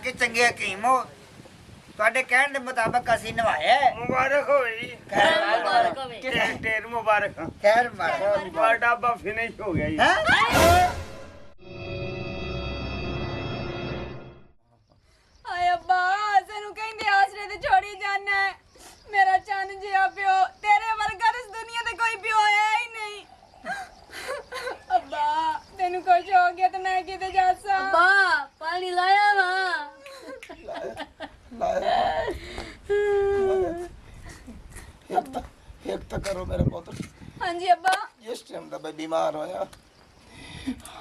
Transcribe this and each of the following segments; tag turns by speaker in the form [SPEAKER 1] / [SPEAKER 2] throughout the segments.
[SPEAKER 1] के चंगे हकीम हो ਤੁਹਾਡੇ ਕਹਿਣ ਦੇ ਮੁਤਾਬਕ ਅਸੀਂ ਨਵਾਇਆ
[SPEAKER 2] मुबारक होई
[SPEAKER 1] खैर
[SPEAKER 3] मुबारक होवे।
[SPEAKER 2] ढेर मुबारक
[SPEAKER 1] खैर मारो
[SPEAKER 2] बड़ा डब्बा फिनिश हो गया
[SPEAKER 1] हैं
[SPEAKER 4] ਹਾਏ ਅੱਬਾ ਸਾਨੂੰ ਕਹਿੰਦੇ ਆਸਰੇ ਤੇ ਛੋੜੀ ਜਾਣਾ ਹੈ ਮੇਰਾ ਚੰਨ ਜਿਹਾ ਪਿਓ ਤੇਰੇ ਵਰਗਾ ਇਸ ਦੁਨੀਆ ਤੇ ਕੋਈ ਪਿਓ ਹੈ ਹੀ ਨਹੀਂ ਅੱਬਾ ਤੈਨੂੰ ਕੁਝ ਹੋ ਗਿਆ ਤੇ ਮੈਂ ਕਿਤੇ ਜਾਸਾਂ
[SPEAKER 3] अब्बा पानी लाया ना
[SPEAKER 5] एक तो करो मेरे पुत्र
[SPEAKER 4] ਹਾਂਜੀ ਅੱਬਾ
[SPEAKER 5] जिस टाइम दा मैं बीमार होया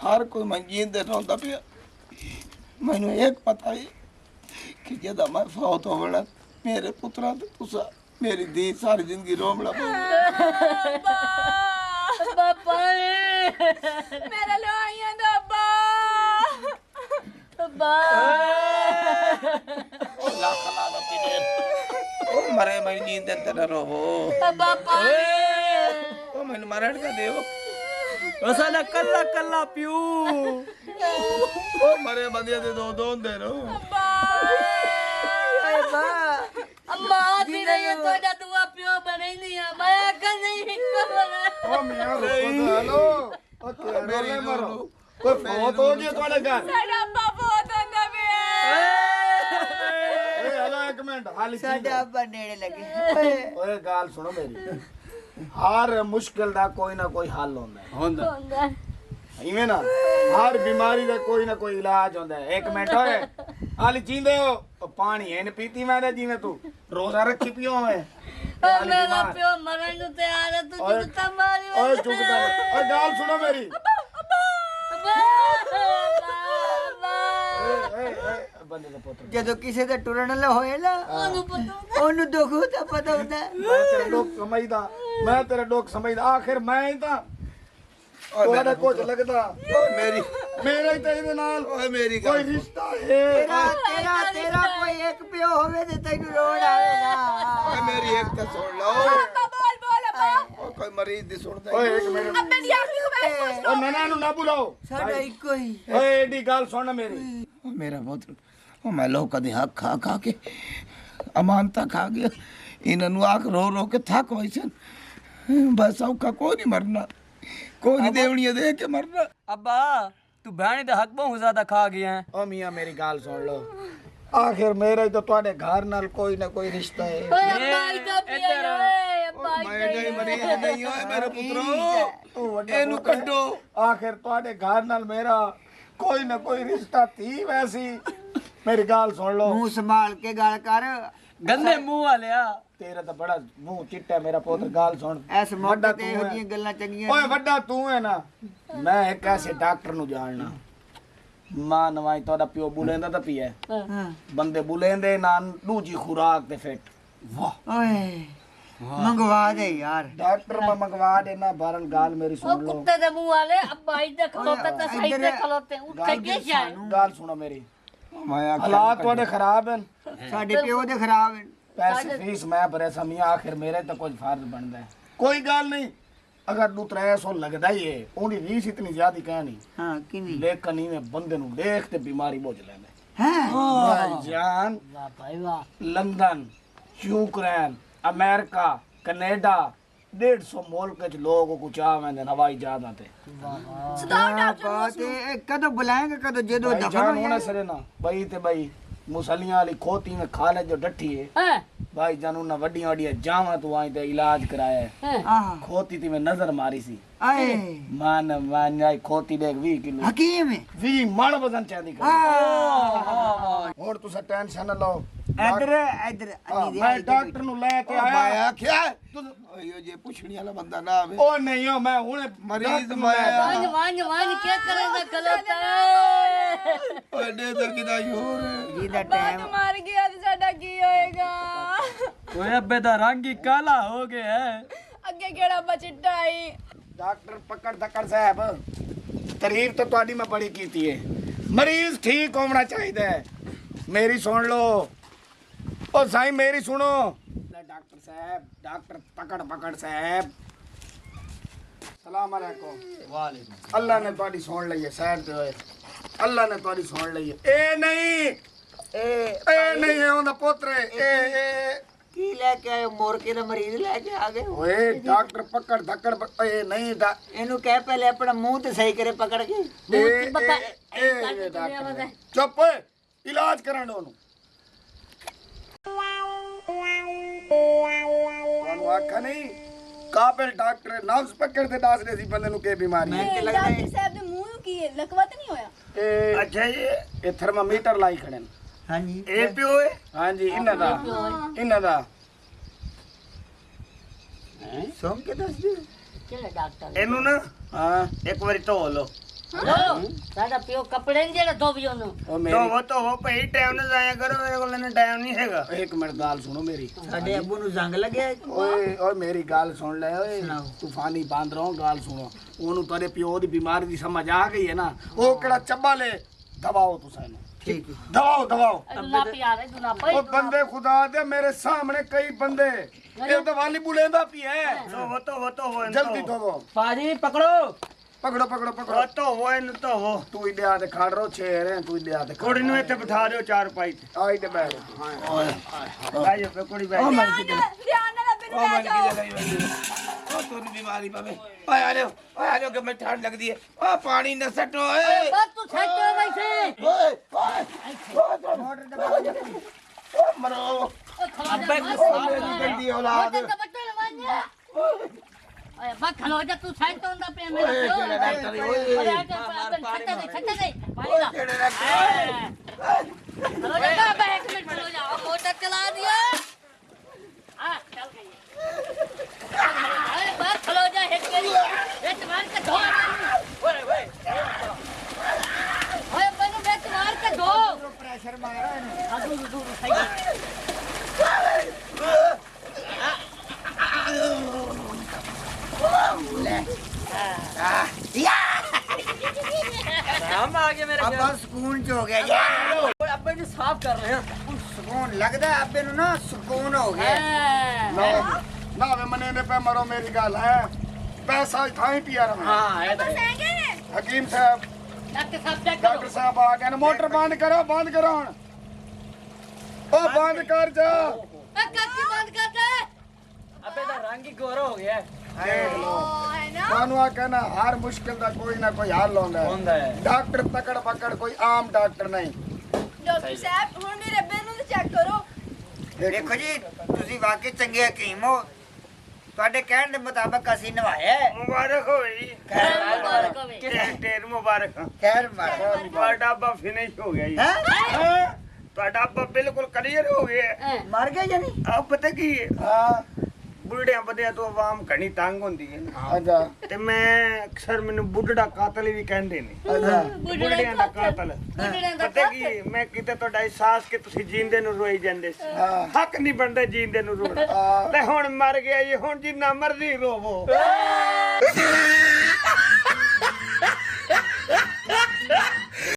[SPEAKER 5] हर कोई मंजीन दे रोंदा पिया मैनू एक पता ही कि जदा मैं फौत होवना मेरे पुत्रा ते तुसा मेरी दी सारी जिंदगी रोमला
[SPEAKER 4] ਅੱਬਾ
[SPEAKER 3] अब्बा पानी
[SPEAKER 4] ਮੇਰਾ ਲੋਈਆਂ ਦਾ ਅੱਬਾ
[SPEAKER 3] अब्बा
[SPEAKER 5] ओ लाख लाला पीने ओ मरे मैं नींद तेरा रोहो
[SPEAKER 3] अब्बा पानी
[SPEAKER 5] ओ मैनू मरण का देव
[SPEAKER 2] साला कल्ला कल्ला पियो
[SPEAKER 5] ओ मरे बंदे दे दो दे रो
[SPEAKER 3] अम्मा तेरे ये तो जा दुआ पियो बने नहीं है मैं कर नहीं कर
[SPEAKER 2] ओ मियां रुको तो हेलो ओ तेरे मरो कोई फौत हो गया तुम्हारे घर
[SPEAKER 4] ਸਾਡਾ ਅੱਬਾ ਬਹੁਤ ਆਂਦਾ ਪਿਆ
[SPEAKER 2] ए हेलो एक मिनट हाल
[SPEAKER 1] ਸਾਡਾ ਅੱਬਾ ਨੇੜੇ ਲੱਗੇ
[SPEAKER 2] ओए गाल सुनो मेरी हर मुश्किल दा कोई ना कोई हल होंदा है इवें ना हर बीमारी दा कोई ना कोई इलाज होंदा है एक मिनट ओए हाल जींदे हो ओ पानी है न पीती मैं जिवें तू रोजा रखी पियो है
[SPEAKER 3] ओ मेरा पियो मरन को तैयार है तू
[SPEAKER 2] ओए,
[SPEAKER 3] जितना मारी
[SPEAKER 2] ओए चुप कर ओए गाल सुनो मेरी बंदे दा पुत्र
[SPEAKER 1] ਜਦੋਂ ਕਿਸੇ ਦਾ ਟੁਰਨ ਲ ਹੋਏ ਨਾ ਉਹਨੂੰ ਦੁੱਖ ਤਾਂ ਪਤਾ ਹੁੰਦਾ
[SPEAKER 2] मैं तेरा डोक समझदा मैं तेरा डोक समझदा आखिर मैं ही तां ਤੁਹਾਡਾ ਕੁਝ ਲੱਗਦਾ
[SPEAKER 5] मेरी
[SPEAKER 2] ਮੇਰਾ ਹੀ ਤਾਂ ਇਹਦੇ ਨਾਲ
[SPEAKER 5] ओ मेरी
[SPEAKER 2] ਕੋਈ
[SPEAKER 5] गल
[SPEAKER 2] ਰਿਸ਼ਤਾ ਹੈ
[SPEAKER 1] ਤੇਰਾ ਕੋਈ ਇੱਕ ਪਿਓ ਹੋਵੇ ਤੇ ਤੈਨੂੰ ਰੋਣ ਆਵੇ ਨਾ
[SPEAKER 5] ओ मेरी एक तो सुन लो
[SPEAKER 4] ਅੱਬਾ ਬੋਲ ਬੋਲ ਅੱਬਾ
[SPEAKER 5] ओ कोई मरीज दी सुनदा
[SPEAKER 2] ਓਏ ਇੱਕ ਮਿੰਟ
[SPEAKER 4] ਅੱਬੇ ਦੀ ਆਖਰੀ ਖਬਰ ਪੁੱਛ
[SPEAKER 2] ਓ ਨਨਾ ਨੂੰ ਨਾ ਬੁਲਾਓ
[SPEAKER 1] ਸਾਡਾ ਇੱਕੋ ਹੀ
[SPEAKER 2] ਓਏ ਏਡੀ ਗੱਲ ਸੁਣ ਮੇਰੀ
[SPEAKER 5] ओ मेरा पुत्र ओ मैं लोग कदे हक खा खा के अमानता खा गया इन्होंने आख रो रो के थक वैसन बस औका कोई नहीं मरना कोई नहीं देवनिया दे के मरना
[SPEAKER 6] अब्बा तू बहनी दे हक बहुत ज्यादा खा गया है
[SPEAKER 2] ਓ ਮੀਆਂ ਮੇਰੀ ਗੱਲ ਸੁਣ ਲਓ ਆਖਿਰ ਮੇਰਾ ਹੀ ਤਾਂ ਤੁਹਾਡੇ ਘਰ ਨਾਲ ਕੋਈ ਨਾ ਕੋਈ ਰਿਸ਼ਤਾ ਹੈ
[SPEAKER 3] अब्बा इधर पियो अब्बा
[SPEAKER 5] मैं नहीं मरीज नहीं होए मेरे पुत्रो
[SPEAKER 2] ਤੂੰ ਵੱਡਾ
[SPEAKER 5] ਇਹਨੂੰ
[SPEAKER 2] ਪੁੱਤ ਹੈ।
[SPEAKER 5] ਕੱਢੋ।
[SPEAKER 2] ਆਖਿਰ ਤੁਹਾਡੇ ਘਰ ਨਾਲ ਮੇਰਾ ਕੋਈ ਨਾ ਕੋਈ ਰਿਸ਼ਤਾ ਥੀ ਵੈਸੀ ਮੇਰੀ ਗੱਲ ਸੁਣ ਲਓ
[SPEAKER 1] ਮੂੰਹ ਸੰਭਾਲ ਕੇ ਗੱਲ ਕਰ
[SPEAKER 6] गंदे मुंह वाले
[SPEAKER 2] ਤੇਰਾ ਤਾਂ ਬੜਾ ਮੂੰਹ ਚਿੱਟਾ ਮੇਰਾ ਪੁੱਤ ਗੱਲ ਸੁਣ
[SPEAKER 1] ਇਸ ਮੌਕੇ ਤੇ ਇਹੋ ਜਿਹੀਆਂ ਗੱਲਾਂ ਚੰਗੀਆਂ
[SPEAKER 2] ਓਏ ਵੱਡਾ ਤੂੰ ਹੈ ਨਾ ਮੈਂ ਇੱਕ ਐਸੇ ਡਾਕਟਰ ਨੂੰ ਜਾਣਨਾ ਮਾਂ ਨਵਾਈ ਤੁਹਾਡਾ ਪਿਓ ਬੁਲੇਂਦਾ ਤਾਂ ਪੀਏ
[SPEAKER 1] ਹਾਂ
[SPEAKER 2] ਬੰਦੇ ਬੁਲੇਂਦੇ ਨਾ ਦੂਜੀ ਖੁਰਾਕ ਤੇ ਫਿੱਟ ਵਾਹ
[SPEAKER 1] ਓਏ ਮੰਗਵਾ ਦੇ ਯਾਰ
[SPEAKER 2] डॉक्टर में मंगवा देना बारन गाल मेरी
[SPEAKER 3] ओ
[SPEAKER 2] सुन लो
[SPEAKER 3] कुत्ते दे मुंह वाले अब्बा इधर खलोते तो सही से खलोते उठ के क्या जाए
[SPEAKER 2] गाल सुनो मेरी
[SPEAKER 5] मैं
[SPEAKER 2] हालात थोड़े खराब हैं
[SPEAKER 1] ਸਾਡੇ ਪਿਓ ਦੇ ਖਰਾਬ ਹੈ
[SPEAKER 2] पैसे फीस मैं भरे समिया आखिर मेरे तो कुछ फर्ज बनता है कोई गाल नहीं अगर दू 300 लगता ही है उनकी रीस इतनी ज्यादा कहनी
[SPEAKER 1] ਹਾਂ ਕਿਵੇਂ
[SPEAKER 2] लेकिन इन्हें बंदे नु देख ते बीमारी बोझ लेने
[SPEAKER 1] ਹੈ
[SPEAKER 2] भाईजान
[SPEAKER 3] वाह भाई वाह
[SPEAKER 2] लंदन यूक्रेन अमेरिका कनाडा 150 मुल्क च लोग को चाह में हवाई जहाज ते
[SPEAKER 1] ਬਾਤ ਇਹ ਕਦੋਂ ਬੁਲਾਏਗਾ ਕਦੋਂ ਜਦੋਂ ਦਫਨ
[SPEAKER 2] भाईजान
[SPEAKER 1] ਹੋ
[SPEAKER 2] होना
[SPEAKER 1] ਜਾਏ
[SPEAKER 2] सरे ना भाई ते भाई मुसलियां वाली खोती में खा ले जो डठी है
[SPEAKER 3] हैं
[SPEAKER 2] भाई जानू ना वड्डियां वड्डियां जावा तू आई ते इलाज कराया है।
[SPEAKER 3] हैं
[SPEAKER 1] ਆਹ
[SPEAKER 2] खोती थी मैं नजर मारी सी
[SPEAKER 1] ਆਏ
[SPEAKER 2] मान आई खोती देख 20 किलो
[SPEAKER 1] ਹਕੀਮ ਹੈ
[SPEAKER 2] 20 मण वजन चाहती कर और तुसा टेंशन ना लो
[SPEAKER 1] ਇਧਰ ਇਧਰ
[SPEAKER 2] हाँ, मैं डॉक्टर नु लेके
[SPEAKER 5] मैं
[SPEAKER 2] आया
[SPEAKER 5] आख्या यो जे पुछणी वाला बंदा ना आवे
[SPEAKER 2] ओ नहीं हो मैं हुने
[SPEAKER 5] मरीज
[SPEAKER 2] डॉक्टर नु
[SPEAKER 5] मैं
[SPEAKER 2] ले आया।
[SPEAKER 3] वांज वांज वांज क्या करेगा गलत है
[SPEAKER 5] ओए दर किदा योर
[SPEAKER 1] ਜਿਹਦਾ
[SPEAKER 4] ਬਾਤ
[SPEAKER 1] ਟਾਈਮ
[SPEAKER 4] ਮਰ ਗਿਆ ਤੇ ਸਾਡਾ ਕੀ ਹੋਏਗਾ
[SPEAKER 6] ओए अब्बे दा रंग ही काला हो गया है
[SPEAKER 4] ਅੱਗੇ ਕਿਹੜਾ ਬਚਿੱਟਾ ਆਈ
[SPEAKER 2] डॉक्टर पकड़ धक्कड़ साहब तारीफ तो ਤੁਹਾਡੀ मैं बड़ी कीती है मरीज ठीक होना चाहिए मेरी सुन लो ओ साईं मेरी सुनो डॉक्टर साहब डॉक्टर पकड़ पकड़ साहब सलाम अलैकुम वालेकुम अल्लाह ने ਤੁਹਾਡੀ ਸੁਣ ਲਈ ਹੈ ਸਾਈਡ ਤੇ ਹੋਏ अल्लाह ने ਤੁਹਾਡੀ ਸੁਣ ਲਈ ਹੈ ए नहीं नहीं है ਉਹਦਾ ਪੁੱਤਰ ਇਹ
[SPEAKER 1] ਕੀ ਲੈ ਕੇ ਆਏ ਮੋਰਕੇ ਦਾ ਮਰੀਜ਼ ਲੈ ਕੇ ਆ ਗਏ
[SPEAKER 2] ਓਏ ਡਾਕਟਰ ਪਕੜ ਧੱਕੜ ਓਏ ਨਹੀਂ ਦਾ
[SPEAKER 1] ਇਹਨੂੰ ਕਹਿ ਪਹਿਲੇ ਆਪਣਾ ਮੂੰਹ ਤੇ ਸਹੀ ਕਰੇ ਪਕੜ ਕੇ
[SPEAKER 2] ਇਹ ਡਾਕਟਰ ਚੁੱਪ ਓਏ ਇਲਾਜ ਕਰਨ ਉਹਨੂੰ ਤੁਹਾਨੂੰ ਆਖਾ ਨਹੀਂ ਕਾਬਿਲ ਡਾਕਟਰ ਨਬਜ਼ ਪਕੜ ਤੇ ਦੱਸਦੇ ਸੀ ਬੰਦੇ ਨੂੰ ਕੀ ਬਿਮਾਰੀ ਹੈ
[SPEAKER 1] ਮੈਨੂੰ ਲੱਗਦਾ
[SPEAKER 4] ਡਾਕਟਰ ਸਾਹਿਬ ਦੇ ਮੂੰਹ ਨੂੰ ਕੀ ਹੈ ਲਕਵਾ ਤਾਂ ਨਹੀਂ ਹੋਇਆ
[SPEAKER 2] ਇਹ
[SPEAKER 5] ਅੱਛਾ ਜੀ
[SPEAKER 2] ਇਹ ਥਰਮਾਮੀਟਰ ਲਾਈ ਖੜੇ ਨੇ
[SPEAKER 1] ਹਾਂਜੀ
[SPEAKER 5] ਇਹ ਪਿਓ ਹੈ
[SPEAKER 2] ਹਾਂਜੀ ਇਹਨਾਂ ਦਾ
[SPEAKER 1] ਸੋਮ ਕੇ ਦੱਸ ਦੇ
[SPEAKER 3] ਕਿਹੜਾ ਡਾਕਟਰ
[SPEAKER 5] ਇਹਨੂੰ ਨਾ
[SPEAKER 2] ਹਾਂ
[SPEAKER 5] ਇੱਕ ਵਾਰੀ ਧੋ ਲਓ
[SPEAKER 3] ਸਾਡਾ ਪਿਓ ਕੱਪੜੇ ਨਹੀਂ ਜਿਹੜਾ ਧੋਵੀ ਉਹਨੂੰ
[SPEAKER 2] ਉਹ ਮੇਰੀ
[SPEAKER 5] ਧੋਵੋ ਭਈ ਟਾਈਮ ਨਾਲ ਜਾਇਆ ਕਰੋ ਮੇਰੇ ਕੋਲ ਇੰਨਾ ਟਾਈਮ ਨਹੀਂ ਹੈਗਾ
[SPEAKER 2] ਇੱਕ ਮਿੰਟ ਗੱਲ ਸੁਣੋ ਮੇਰੀ
[SPEAKER 1] ਸਾਡੇ ਅੱਬੂ ਨੂੰ ਜ਼ੰਗ ਲੱਗਿਆ
[SPEAKER 2] ਓਏ ਓਏ ਮੇਰੀ ਗੱਲ ਸੁਣ ਲੈ ਓਏ ਤੂਫਾਨੀ ਬਾਂਦਰੋਂ ਗੱਲ ਸੁਣੋ ਉਹਨੂੰ ਤੇਰੇ ਪਿਓ ਦੀ ਬਿਮਾਰੀ ਦੀ ਸਮਝ ਆ ਗਈ ਹੈ ਨਾ ਉਹ ਕਿਹੜਾ ਚੱਬਾ ਲੈ ਦਵਾਓ ਤੁਸੀਂ ਇਹਨੂੰ
[SPEAKER 1] ਠੀਕ ਹੈ
[SPEAKER 2] ਦਵਾਓ
[SPEAKER 3] ਨਾ ਪਿਆਰੇ ਤੂੰ ਨਾ ਪਈ
[SPEAKER 2] ਉਹ ਬੰਦੇ ਖੁਦਾ ਦੇ ਮੇਰੇ ਸਾਹਮਣੇ ਕਈ ਬੰਦੇ ਇਹ ਦਵਾਲੀ ਬੁਲੇਂਦਾ ਪਈ ਹੈ
[SPEAKER 5] ਧੋਵੋ
[SPEAKER 2] ਜਲਦੀ ਧੋਵੋ
[SPEAKER 6] पाजी पकड़ो
[SPEAKER 2] ਪਕੜੋ
[SPEAKER 5] ਧੋਵੋ ਇਹਨੂੰ ਧੋਵੋ
[SPEAKER 2] ਤੂੰ ਇਹਦੇ ਹੱਥ ਖੜ ਰੋ ਛੇਰ ਹੈ ਤੂੰ ਇਹਦੇ ਹੱਥ
[SPEAKER 5] ਕੁੜੀ ਨੂੰ ਇੱਥੇ ਬਿਠਾ ਦਿਓ ਚਾਰ ਪਾਈ ਤੇ
[SPEAKER 2] ਆਈ ਤੇ ਬੈਠ
[SPEAKER 5] ਆ ਜਾ ਕੁੜੀ ਬੈਠ
[SPEAKER 4] ਧਿਆਨ ਨਾਲ ਅੱਬੇ ਨੂੰ ਲੈ ਜਾਓ
[SPEAKER 5] ਉਹ ਤੋਰੀ ਬਿਮਾਰੀ ਪਾਵੇ ਓਏ ਆ ਜਾਓ ਕਿ ਮੈਂ ਠੰਡ ਲੱਗਦੀ ਹੈ ਓ ਪਾਣੀ ਨਾ ਸੱਟੋ ਓਏ
[SPEAKER 3] ਬਸ ਤੂੰ ਛੱਡੋ ਵੈਸੇ
[SPEAKER 5] ਓਏ ਮਰੋ
[SPEAKER 3] ਅੱਬੇ
[SPEAKER 5] ਗੰਦੀ ਔਲਾਦ
[SPEAKER 3] ਉਹਦੇ ਬੱਟੇ ਲਵਾਈਆਂ ਓਏ ਬਾ ਖਲੋ ਜਾ ਤੂੰ ਛੱਡ ਹੁੰਦਾ ਪਿਆ ਮੇਰਾ
[SPEAKER 5] ਓਏ,
[SPEAKER 3] ਪਿਓ
[SPEAKER 5] ਕਿਹੜਾ ਡਾਕਟਰ ਓਏ?
[SPEAKER 3] ਓਏ ਆ ਜਾ ਛੱਡ ਦੇ ਪਾਣੀ ਦਾ
[SPEAKER 5] ਕਿਹੜੇ ਰੱਖੇ
[SPEAKER 3] ਖਲੋ ਜਾ ਬੈ ਇੱਕ ਮਿੰਟ ਖਲੋ ਜਾ ਮੋਟਰ ਚਲਾ ਦਿਆ ਆ ਚੱਲ ਗਈ ਓਏ ਬਾ ਖਲੋ ਜਾ ਹਿੱਟ ਕਰੀ ਹਿੱਟ ਮਾਰ ਕੇ ਧੋ ਓਏ ਮੈਨੂੰ ਹਿੱਟ ਮਾਰ ਕੇ ਧੋ
[SPEAKER 1] ਪ੍ਰੈਸ਼ਰ ਮਾਰਾ ਇਹਨੂੰ
[SPEAKER 3] ਆਦੂ ਦੂਰ ਸਹੀ
[SPEAKER 6] हम आ गए मेरे
[SPEAKER 1] ਅੱਬਾ ਸਕੂਨ ਚ ਹੋ ਗਿਆ ਯਾਰ
[SPEAKER 6] घर अब्बे ने साफ कर रहे हैं
[SPEAKER 1] ਸਕੂਨ ਲੱਗਦਾ ਅੱਬੇ ਨੂੰ ਨਾ ਸਕੂਨ ਹੋ ਗਿਆ
[SPEAKER 2] ਨਾ ਵੇ ਮਨੇ ਨੇ ਪੈ ਮਰੋ ਮੇਰੀ ਗੱਲ ਹੈ ਪੈਸਾ ਥਾਂ ਪਿਆ ਰਹਾ
[SPEAKER 6] हाँ ये तो है।
[SPEAKER 4] ਸਹਿ ਗਏ ਨੇ
[SPEAKER 2] ਹਕੀਮ ਸਾਹਿਬ
[SPEAKER 3] ਡਾਕਟਰ ਸਾਹਿਬ ਚੈੱਕ
[SPEAKER 2] ਡਾਕਟਰ
[SPEAKER 3] ਕਰੋ
[SPEAKER 2] ਸਾਹਿਬ ਆ ਗਏ ਨੇ ਮੋਟਰ ਬੰਦ ਕਰੋ ਹੁਣ ਉਹ ਬੰਦ ਕਰ ਜਾ
[SPEAKER 3] ਕੱਕੀ ਬੰਦ ਕਰ ਦੇ
[SPEAKER 6] अब्बे का रंग ही गोरा हो गया है
[SPEAKER 2] ਦੇਖ ਲੋ
[SPEAKER 4] ਹੈ ਨਾ
[SPEAKER 2] ਤੁਹਾਨੂੰ ਆ ਕਹਿਣਾ ਹਰ ਮੁਸ਼ਕਿਲ ਦਾ ਕੋਈ ਨਾ ਕੋਈ ਹੱਲ ਹੁੰਦਾ
[SPEAKER 6] ਹੁੰਦਾ
[SPEAKER 2] ਹੈ
[SPEAKER 6] ਹੈ।
[SPEAKER 2] ਡਾਕਟਰ ਤਕੜ ਪਕੜ ਕੋਈ ਆਮ ਡਾਕਟਰ ਨਹੀਂ
[SPEAKER 4] ਡਾਕਟਰ ਸਾਹਿਬ ਹੁਣ ਮੇਰੇ ਅੱਬੇ ਨੂੰ ਚੈੱਕ ਕਰੋ
[SPEAKER 1] ਦੇਖੋ ਜੀ ਤੁਸੀਂ ਵਾਕਈ ਚੰਗੇ ਹਕੀਮ ਹੋ ਤੁਹਾਡੇ ਕਹਿਣ ਦੇ ਮੁਤਾਬਕ ਅਸੀਂ ਨਵਾਇਆ ਹੈ।
[SPEAKER 5] ਮੁਬਾਰਕ ਹੋਈ
[SPEAKER 3] ਮੁਬਾਰਕ ਹੋਵੇ
[SPEAKER 5] ਢੇਰ ਮੁਬਾਰਕ
[SPEAKER 1] ਖੈਰ ਮਾਰੋ
[SPEAKER 5] ਤੁਹਾਡਾ ਅੱਬਾ ਫਿਨਿਸ਼ ਹੋ ਗਿਆ ਜੀ
[SPEAKER 1] ਹੈ
[SPEAKER 5] ਤੁਹਾਡਾ ਅੱਬਾ ਬਿਲਕੁਲ ਕਲੀਅਰ ਹੋ ਗਿਆ
[SPEAKER 1] ਮਰ ਗਿਆ ਜਾਂ ਨਹੀਂ
[SPEAKER 5] ਆ ਪਤਾ ਕੀ ਹੈ
[SPEAKER 2] ਹਾਂ
[SPEAKER 5] ਬੁੱਢਿਆਂ ਬੰਦਿਆਂ ਤੋਂ ਆਵਾਮ ਘਣੀ ਤੰਗ ਹੁੰਦੀ ਹੈ ਨਾ।
[SPEAKER 2] ਅੱਛਾ
[SPEAKER 5] ਤੇ ਮੈਂ ਅਕਸਰ ਮੈਨੂੰ ਬੁੱਢੜਾ ਕਾਤਲ ਵੀ ਕਹਿੰਦੇ ਨੇ
[SPEAKER 2] ਅੱਛਾ
[SPEAKER 5] ਬੁੱਢੜਿਆਂ ਦਾ ਕਾਤਲ
[SPEAKER 3] ਬੁੱਢੜਿਆਂ ਦਾ
[SPEAKER 5] ਪਤਾ ਕੀ ਹੈ, ਮੈਂ ਕਿਤੇ ਤੁਹਾਡਾ ਅਹਿਸਾਸ ਕਿ ਤੁਸੀਂ ਜੀਂਦੇ ਨੂੰ ਰੋਈ ਜਾਂਦੇ ਸੀ
[SPEAKER 2] ਹਾਂ।
[SPEAKER 5] ਹੱਕ ਨਹੀਂ ਬਣਦਾ ਜੀਂਦੇ ਨੂੰ ਰੋਣਾ
[SPEAKER 2] ਹਾਂ।
[SPEAKER 5] ਤੇ ਹੁਣ ਮਰ ਗਿਆ ਜੀ ਹੁਣ ਜਿੰਨਾ ਮਰਜ਼ੀ ਰੋਵੋ